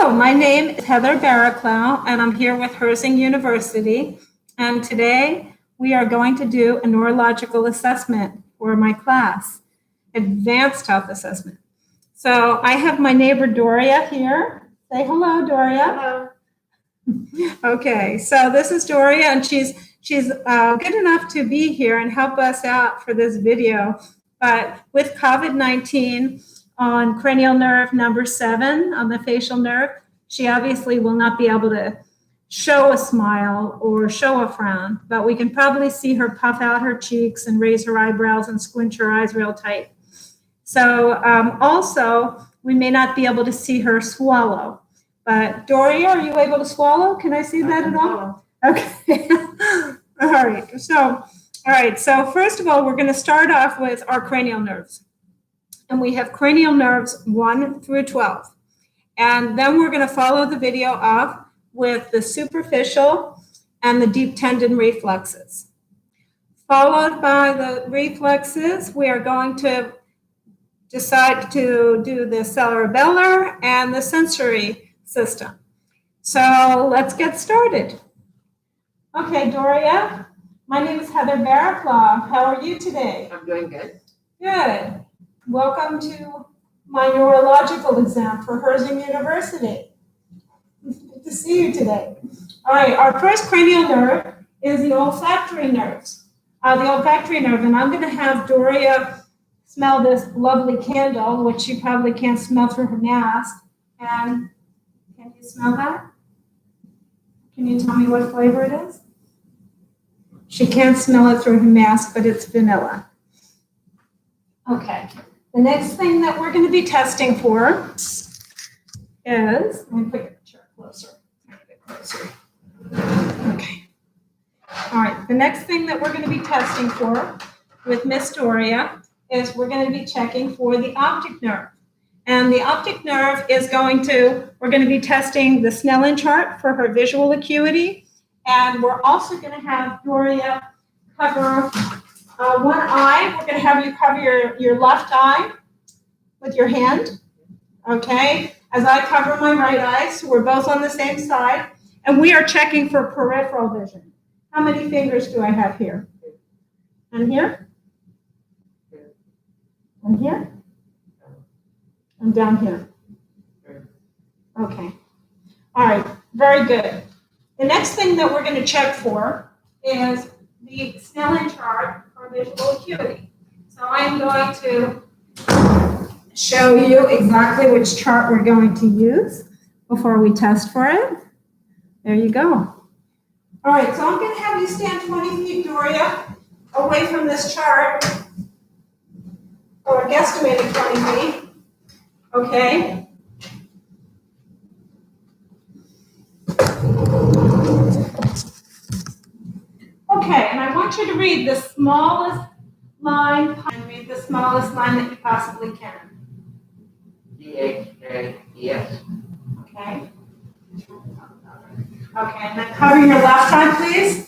Hello, my name is Heather Barraclough, and I'm here with Herzing University. And today we are going to do a neurological assessment for my class, advanced health assessment. So I have my neighbor Doria here. Say hello, Doria. Hello. Okay, so this is Doria, and she's good enough to be here and help us out for this video. But with COVID-19 on cranial nerve number 7 on the facial nerve, she obviously will not be able to show a smile or show a frown, but we can probably see her puff out her cheeks and raise her eyebrows and squint her eyes real tight. So also, we may not be able to see her swallow. But Doria, are you able to swallow? Can I see that at all? Okay. All right. So first of all, we're going to start off with our cranial nerves. And we have cranial nerves 1 through 12. And then we're going to follow the video up with the superficial and the deep tendon reflexes. Followed by the reflexes, we are going to decide to do the cerebellar and the sensory system. So let's get started. Okay, Doria, my name is Heather Barraclough. How are you today? I'm doing good. Good. Welcome to my neurological exam for Herzing University. Good to see you today. All right, our first cranial nerve is the olfactory nerves. The olfactory nerve, and I'm going to have Doria smell this lovely candle, which she probably can't smell through her mask. And can you smell that? Can you tell me what flavor it is? She can't smell it through her mask, but it's vanilla. Okay. The next thing that we're going to be testing for is, let me put your chair closer. A bit closer. Okay. All right. The next thing that we're going to be testing for with Miss Doria is we're going to be checking for the optic nerve. And the optic nerve is we're going to be testing the Snellen chart for her visual acuity. And we're also going to have Doria cover one eye. We're going to have you cover your left eye with your hand, okay? As I cover my right eye, so we're both on the same side. And we are checking for peripheral vision. How many fingers do I have here? And here? And here? And down here? Okay. All right, very good. The next thing that we're going to check for is the Snellen chart for visual acuity. So I'm going to show you exactly which chart we're going to use before we test for it. There you go. All right, so I'm going to have you stand 20 feet, Doria, away from this chart, or guesstimated 20 feet. Okay. Okay, and I want you to read the smallest line, and read the smallest line that you possibly can. DHJES. Okay. Okay, and then cover your left eye, please.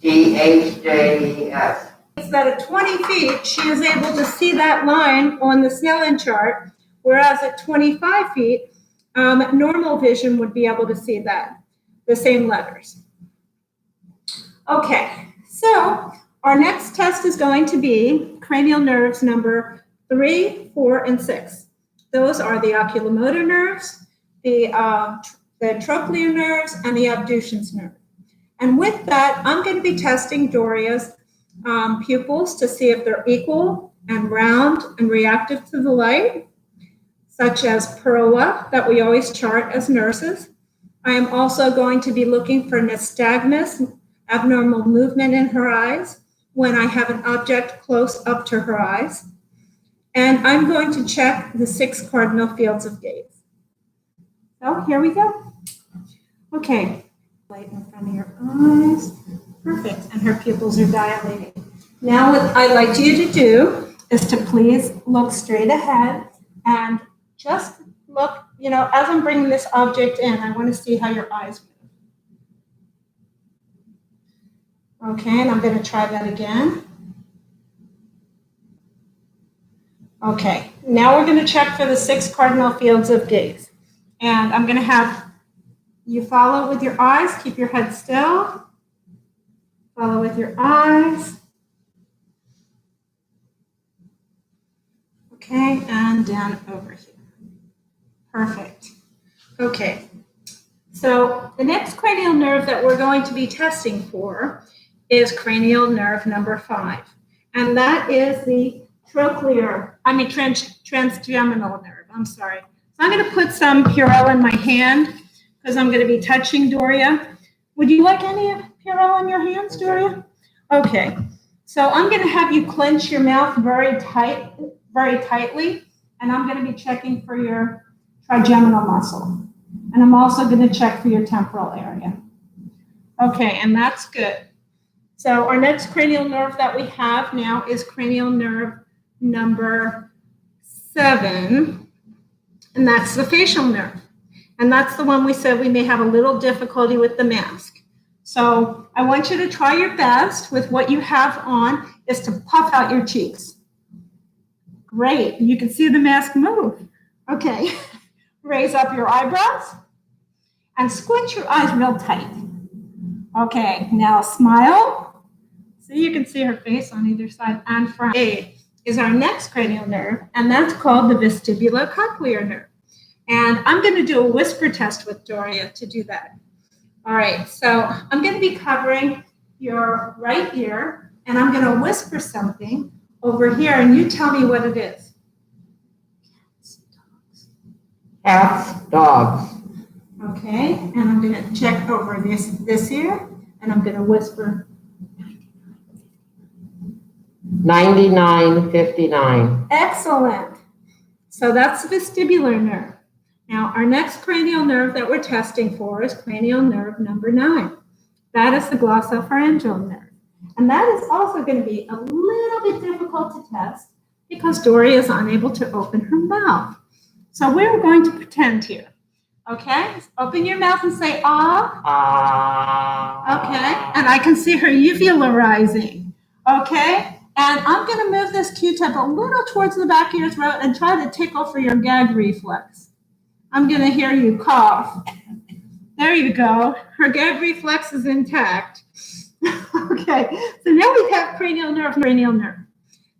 DHJES. It's that at 20 feet, she is able to see that line on the Snellen chart, whereas at 25 feet, normal vision would be able to see the same letters. Okay, so our next test is going to be cranial nerves number 3, 4, and 6. Those are the oculomotor nerves, the trochlear nerves, and the abducens nerve. And with that, I'm going to be testing Doria's pupils to see if they're equal and round and reactive to the light, such as Perla, that we always chart as nurses. I am also going to be looking for nystagmus, abnormal movement in her eyes, when I have an object close up to her eyes. And I'm going to check the 6 cardinal fields of gaze. So here we go. Okay, light in front of your eyes. Perfect, and her pupils are dilating. Now what I'd like you to do is to please look straight ahead and just look, as I'm bringing this object in, I want to see how your eyes move. Okay, and I'm going to try that again. Okay, now we're going to check for the 6 cardinal fields of gaze. And I'm going to have you follow with your eyes. Keep your head still. Follow with your eyes. Okay, and down over here. Perfect. Okay, so the next cranial nerve that we're going to be testing for is cranial nerve number 5. And that is the transgeminal nerve. I'm sorry. So I'm going to put some Purell in my hand because I'm going to be touching Doria. Would you like any Purell in your hands, Doria? Okay. So I'm going to have you clench your mouth very tightly, and I'm going to be checking for your trigeminal muscle. And I'm also going to check for your temporal area. Okay, and that's good. So our next cranial nerve that we have now is cranial nerve number 7, and that's the facial nerve. And that's the one we said we may have a little difficulty with the mask. So I want you to try your best with what you have on is to puff out your cheeks. Great, you can see the mask move. Okay, raise up your eyebrows and squint your eyes real tight. Okay, now smile. So you can see her face on either side and front. A is our next cranial nerve, and that's called the vestibulocochlear nerve. And I'm going to do a whisper test with Doria to do that. All right, so I'm going to be covering your right ear, and I'm going to whisper something over here, and you tell me what it is. Cats, dogs. Okay, and I'm going to check over this ear, and I'm going to whisper. 9959. Excellent. So that's the vestibular nerve. Now, our next cranial nerve that we're testing for is cranial nerve number 9. That is the glossopharyngeal nerve. And that is also going to be a little bit difficult to test because Dory is unable to open her mouth. So we're going to pretend here. Okay? Open your mouth and say, ah. Ah. Okay? And I can see her uvularizing. Okay? And I'm going to move this Q-tip a little towards the back of your throat and try to tickle for your gag reflex. I'm going to hear you cough. There you go. Her gag reflex is intact. Okay, so now we have cranial nerve.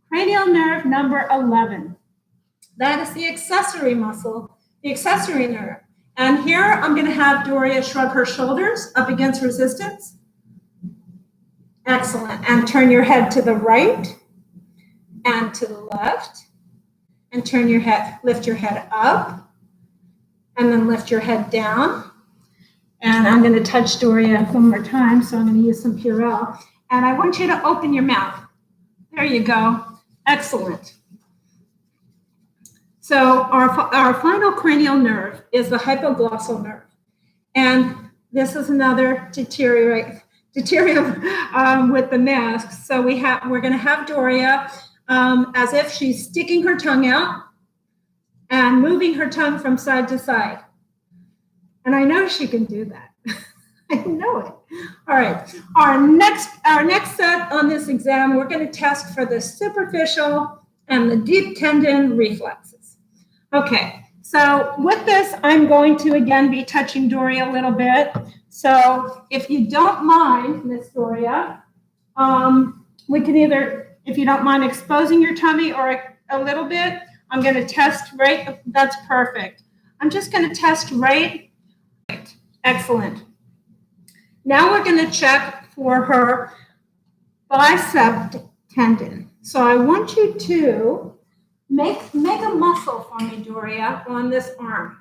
Cranial nerve number 11. That is the accessory muscle, the accessory nerve. And here I'm going to have Doria shrug her shoulders up against resistance. Excellent. And turn your head to the right and to the left. And turn your head, lift your head up. And then lift your head down. And I'm going to touch Doria one more time, so I'm going to use some Purell. And I want you to open your mouth. There you go. Excellent. So our final cranial nerve is the hypoglossal nerve. And this is another deuterium with the mask. So we're going to have Doria as if she's sticking her tongue out and moving her tongue from side to side. And I know she can do that. I know it. All right. Our next set on this exam, we're going to test for the superficial and the deep tendon reflexes. Okay. So with this, I'm going to again be touching Doria a little bit. So if you don't mind, Miss Doria, we can either, if you don't mind exposing your tummy or a little bit, I'm going to test right. That's perfect. I'm just going to test right. Excellent. Now we're going to check for her bicep tendon. So I want you to make a muscle for me, Doria, on this arm.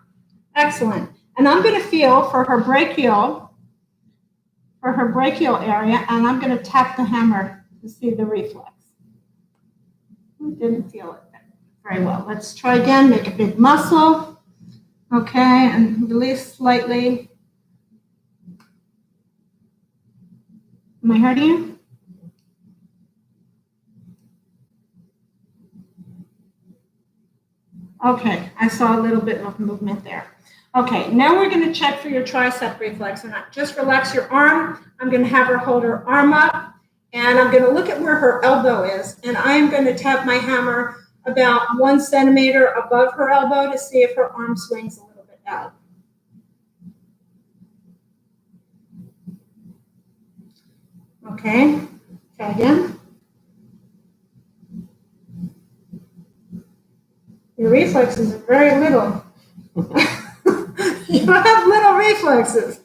Excellent. And I'm going to feel for her brachial area, and I'm going to tap the hammer to see the reflex. Didn't feel it very well. Let's try again. Make a big muscle. Okay, and release slightly. Am I hurting you? Okay, I saw a little bit of movement there. Okay, now we're going to check for your tricep reflex. And just relax your arm. I'm going to have her hold her arm up, and I'm going to look at where her elbow is, and I'm going to tap my hammer about 1 centimeter above her elbow to see if her arm swings a little bit out. Okay, try again. Your reflexes are very little. You have little reflexes.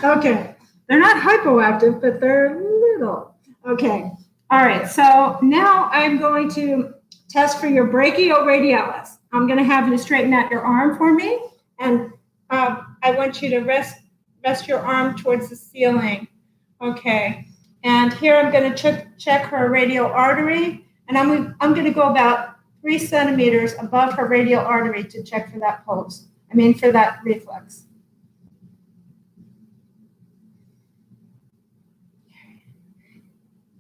Okay, they're not hypoactive, but they're little. Okay, all right, so now I'm going to test for your brachioradialis. I'm going to have you straighten out your arm for me, and I want you to rest your arm towards the ceiling. Okay, and here I'm going to check her radial artery, and I'm going to go about 3 centimeters above her radial artery to check for that pulse. For that reflex.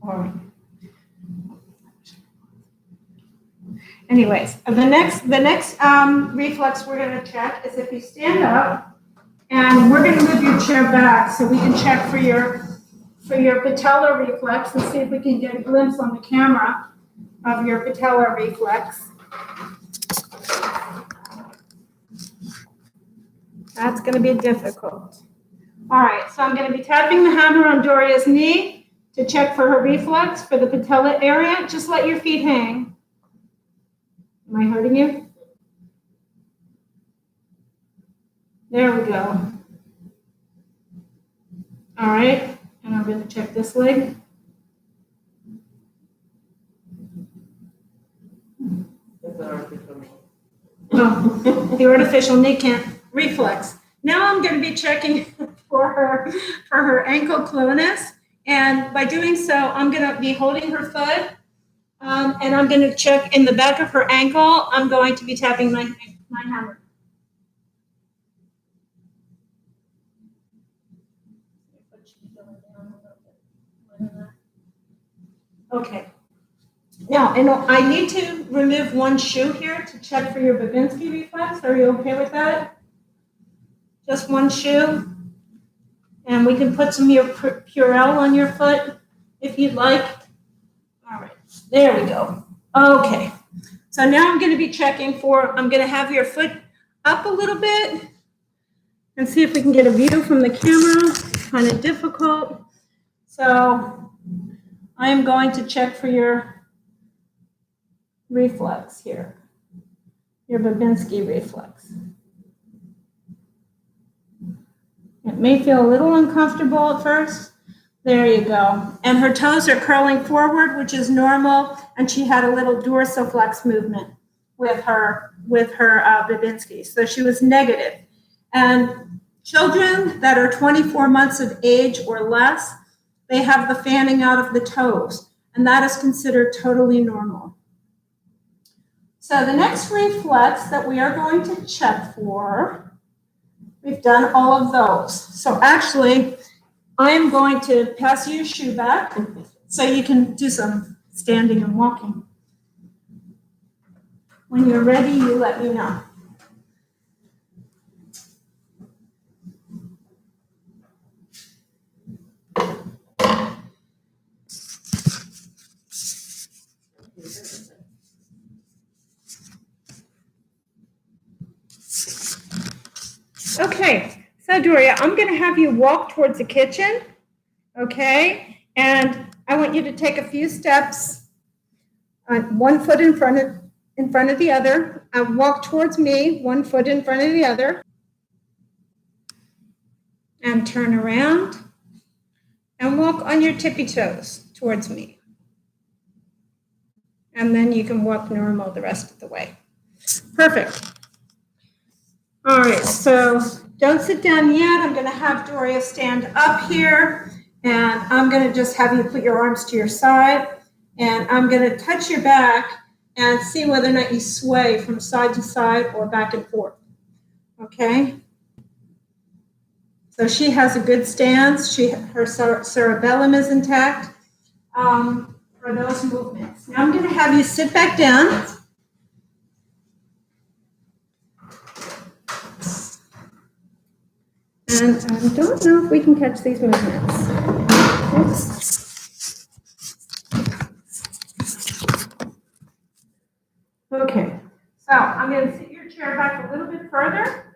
All right. Anyways, the next reflex we're going to check is if you stand up, and we're going to move your chair back so we can check for your patellar reflex and see if we can get a glimpse on the camera of your patellar reflex. That's going to be difficult. All right, so I'm going to be tapping the hammer on Doria's knee to check for her reflex for the patella area. Just let your feet hang. Am I hurting you? There we go. All right, and I'm going to check this leg. Oh, the artificial knee can't reflex. Now I'm going to be checking for her ankle clonus, and by doing so, I'm going to be holding her foot, and I'm going to check in the back of her ankle. I'm going to be tapping my hammer. Okay. Now, I need to remove one shoe here to check for your Babinski reflex. Are you okay with that? Just one shoe. And we can put some of your Purell on your foot if you'd like. All right, there we go. Okay, so now I'm going to be checking I'm going to have your foot up a little bit and see if we can get a view from the camera. It's kind of difficult. So I am going to check for your reflex here, your Babinski reflex. It may feel a little uncomfortable at first. There you go. And her toes are curling forward, which is normal, and she had a little dorsiflex movement with her Babinski. So she was negative. And children that are 24 months of age or less, they have the fanning out of the toes, and that is considered totally normal. So the next reflex that we are going to check for, we've done all of those. So actually, I am going to pass you your shoe back so you can do some standing and walking. When you're ready, you let me know. Okay, so Doria, I'm going to have you walk towards the kitchen, okay? And I want you to take a few steps, one foot in front of the other. Walk towards me, one foot in front of the other. And turn around and walk on your tippy toes towards me. And then you can walk normal the rest of the way. Perfect. All right, so don't sit down yet. I'm going to have Doria stand up here, and I'm going to just have you put your arms to your side, and I'm going to touch your back and see whether or not you sway from side to side or back and forth. Okay? So she has a good stance. Her cerebellum is intact for those movements. Now I'm going to have you sit back down. And I don't know if we can catch these movements. Oops. further.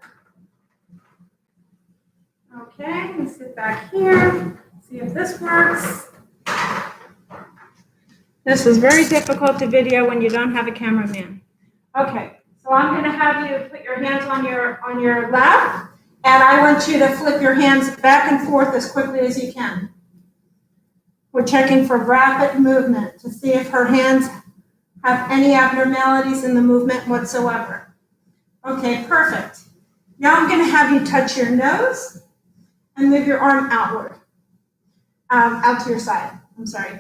Okay, let's sit back here, see if this works. This is very difficult to video when you don't have a cameraman. Okay, so I'm going to have you put your hands on your lap, and I want you to flip your hands back and forth as quickly as you can. We're checking for rapid movement to see if her hands have any abnormalities in the movement whatsoever. Okay, perfect. Now I'm going to have you touch your nose and move your arm outward, out to your side. I'm sorry.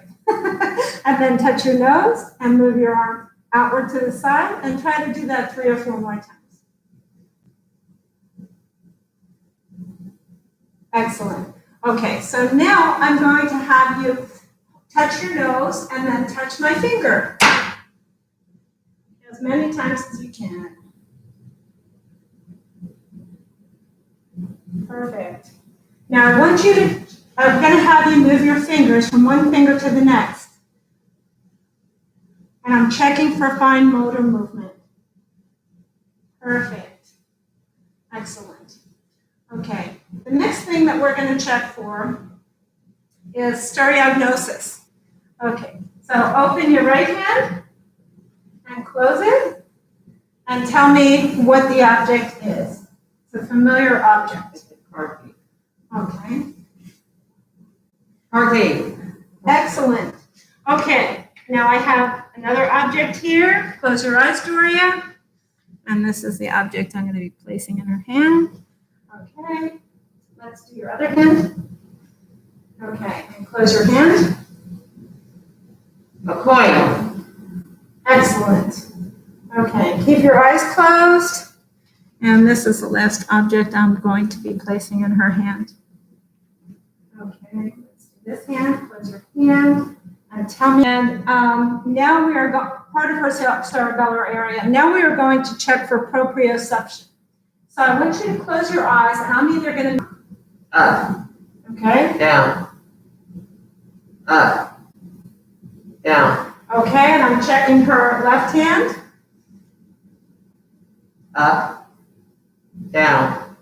And then touch your nose and move your arm outward to the side, and try to do that 3 or 4 more times. Excellent. Okay, so now I'm going to have you touch your nose and then touch my finger as many times as you can. Perfect. Now I want you to, I'm going to have you move your fingers from one finger to the next. And I'm checking for fine motor movement. Perfect. Excellent. Okay. The next thing that we're going to check for is stereognosis. Okay. So open your right hand and close it and tell me what the object is. It's a familiar object. Heartbeat. Okay. Heartbeat. Excellent. Okay. Now I have another object here. Close your eyes, Doria. And this is the object I'm going to be placing in her hand. Okay. Let's do your other hand. Okay. And close your hand. A coin. Excellent. Okay. Keep your eyes closed. And this is the last object I'm going to be placing in her hand. Okay. Let's do this hand. Close your hand. And tell me, and now we are part of her cerebellar area. Now we are going to check for proprioception. So I want you to close your eyes, and I'm either going to Up. Okay. Down. Up. Down. Okay, and I'm checking her left hand. Up. Down.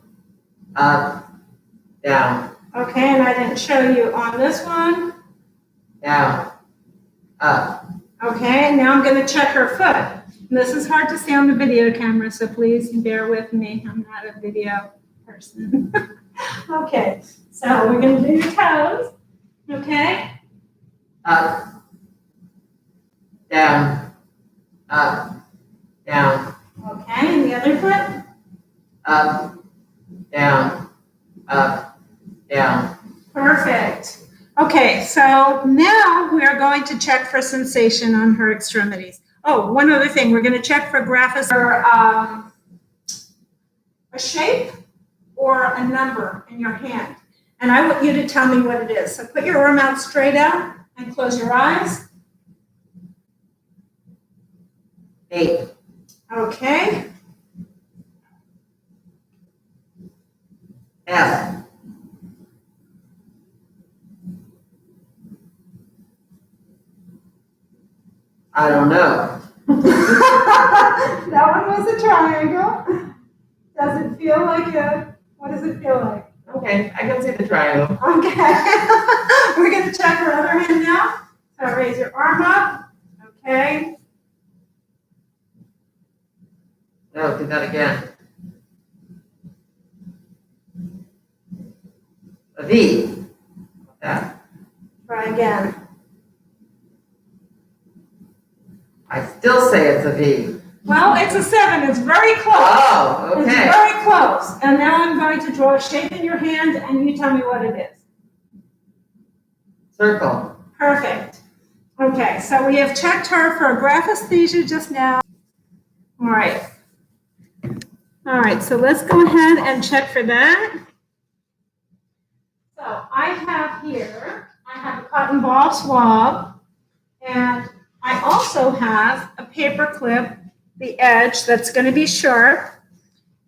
Up. Down. Okay, and I didn't show you on this one. Down. Up. Okay, and now I'm going to check her foot. And this is hard to see on the video camera, so please bear with me. I'm not a video person. Okay, so we're going to do your toes. Okay? Up. Down. Up. Down. Okay, and the other foot? Up. Down. Up. Down. Perfect. Okay, so now we are going to check for sensation on her extremities. Oh, one other thing. We're going to check for graphis or a shape or a number in your hand. And I want you to tell me what it is. So put your arm out straight out and close your eyes. 8. Okay. F. I don't know. That one was a triangle. Does it feel like a, what does it feel like? Okay, I can see the triangle. Okay. We're going to check her other hand now. So raise your arm up. Okay. No, do that again. A V. That. Try again. I still say it's a V. Well, it's a 7. It's very close. Oh, It's okay. very close. And now I'm going to draw a shape in your hand, and you tell me what it is. Circle. Perfect. Okay, so we have checked her for a graphesthesia just now. All right. All right, so let's go ahead and check for that. So I have here, I have a cotton ball swab, and I also have a paper clip, the edge that's going to be sharp.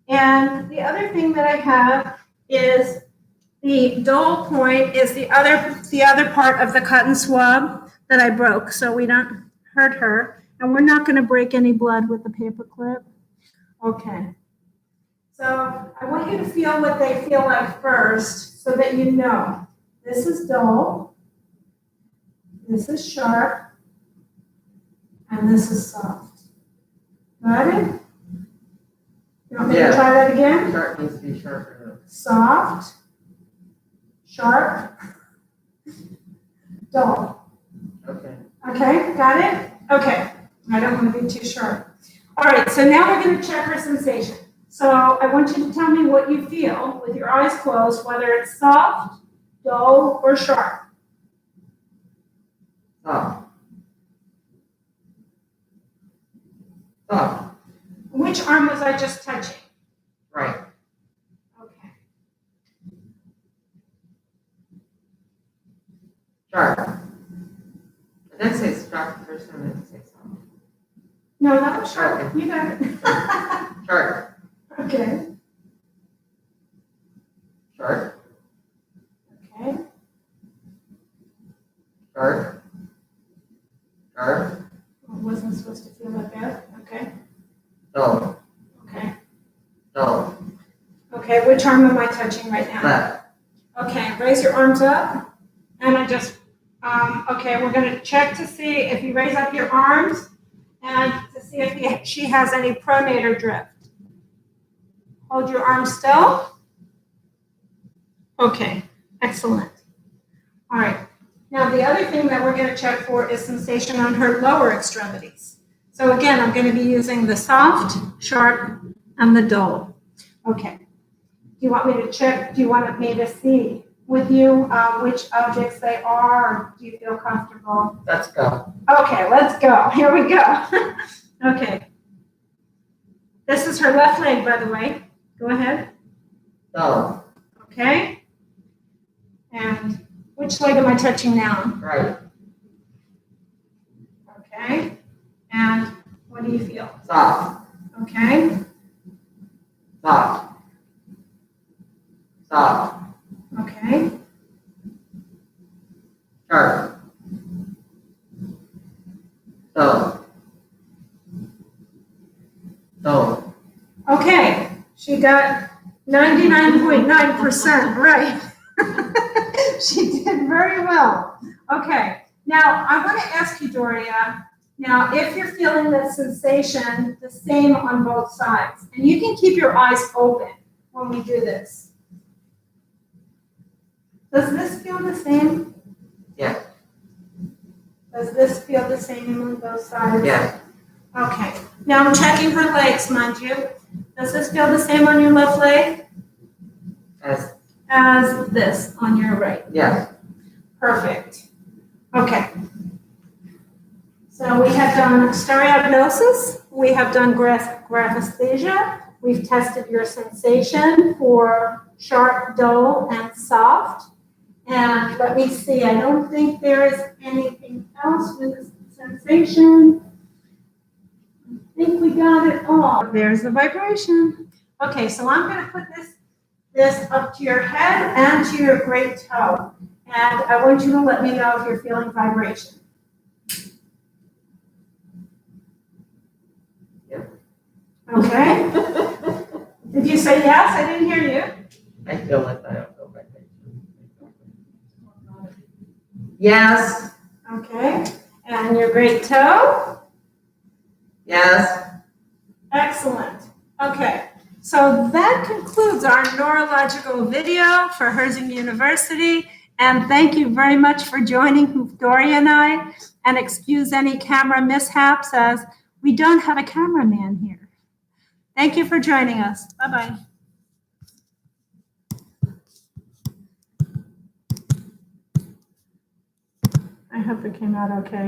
And the other thing that I have is the dull point is the other part of the cotton swab that I broke, so we don't hurt her. And we're not going to break any blood with the paper clip. Okay. So I want you to feel what they feel like first so that you know. This is dull, this is sharp, and this is soft. Got it? You want me to try that again? Sharp needs to be sharper. Soft, sharp, dull. Okay. Okay, got it? Okay, I don't want to be too sharp. All right, so now we're going to check her sensation. So I want you to tell me what you feel with your eyes closed, whether it's soft, dull, or sharp. Soft. Soft. Which arm was I just touching? Right. Okay. Sharp. I didn't say sharp the first time, I didn't say soft. No, that was sharp. Okay. You got it. Sharp. Okay. Sharp. Okay. Sharp. Sharp. I wasn't supposed to feel like that. Okay. Dull. Okay. Dull. Okay, which arm am I touching right now? Left. Okay, raise your arms up. And I just, okay, we're going to check to see if you raise up your arms and to see if she has any pronator drift. Hold your arms still. Okay, excellent. All right. Now, the other thing that we're going to check for is sensation on her lower extremities. So again, I'm going to be using the soft, sharp, and the dull. Okay. Do you want me to check? Do you want me to see with you which objects they are, or do you feel comfortable? Let's go. Okay, let's go. Here we go. Okay. This is her left leg, by the way. Go ahead. Dull. Okay. And which leg am I touching now? Right. Okay. And what do you feel? Soft. Okay. Soft. Soft. Okay. Sharp. Dull. Dull. Okay. She got 99.9% right. She did very well. Okay. Now, I want to ask you, Doria, now, if you're feeling that sensation the same on both sides, and you can keep your eyes open when we do this. Does this feel the same? Yeah. Does this feel the same on both sides? Yeah. Okay. Now I'm checking her legs, mind you. Does this feel the same on your left leg as this on your right? Yeah. Perfect. Okay. So we have done stereognosis. We have done graphesthesia. We've tested your sensation for sharp, dull, and soft. And let me see, I don't think there is anything else with the sensation. I think we got it all. There's the vibration. Okay, so I'm going to put this up to your head and to your great toe. And I want you to let me know if you're feeling vibration. Yep. Okay. Did you say yes? I didn't hear you. I feel it. I don't feel vibration. Yes. Okay. And your great toe? Yes. Excellent. Okay. So that concludes our neurological video for Herzing University. And thank you very much for joining Doria and I. And excuse any camera mishaps as we don't have a cameraman here. Thank you for joining us. Bye-bye. I hope it came out okay.